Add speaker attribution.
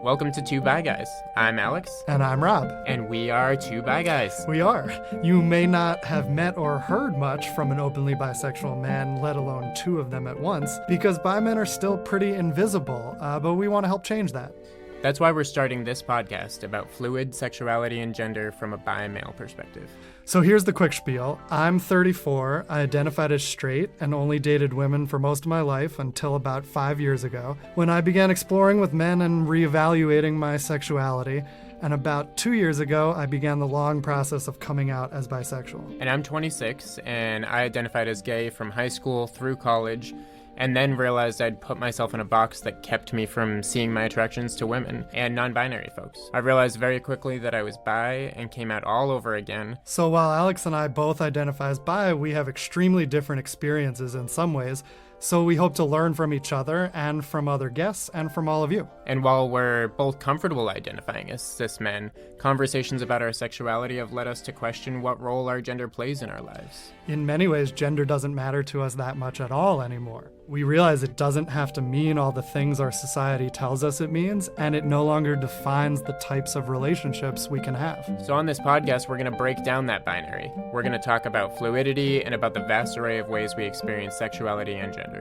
Speaker 1: Welcome to Two Bi Guys. I'm Alex.
Speaker 2: And I'm Rob.
Speaker 1: And we are Two Bi Guys.
Speaker 2: We are. You may not have met or heard much from an openly bisexual man, let alone two of them at once, because bi men are still pretty invisible, but we want to help change that.
Speaker 1: That's why we're starting this podcast about fluid sexuality and gender from a bi-male perspective.
Speaker 2: So here's the quick spiel. I'm 34, I identified as straight, and only dated women for most of my life until about 5 years ago, when I began exploring with men and reevaluating my sexuality. And about 2 years ago, I began the long process of coming out as bisexual.
Speaker 1: And I'm 26, and I identified as gay from high school through college, and then realized I'd put myself in a box that kept me from seeing my attractions to women and non-binary folks. I realized very quickly that I was bi and came out all over again.
Speaker 2: So while Alex and I both identify as bi, we have extremely different experiences in some ways. So we hope to learn from each other and from other guests and from all of you.
Speaker 1: And while we're both comfortable identifying as cis men, conversations about our sexuality have led us to question what role our gender plays in our lives.
Speaker 2: In many ways, gender doesn't matter to us that much at all anymore. We realize it doesn't have to mean all the things our society tells us it means, and it no longer defines the types of relationships we can have.
Speaker 1: So on this podcast, we're going to break down that binary. We're going to talk about fluidity and about the vast array of ways we experience sexuality and gender.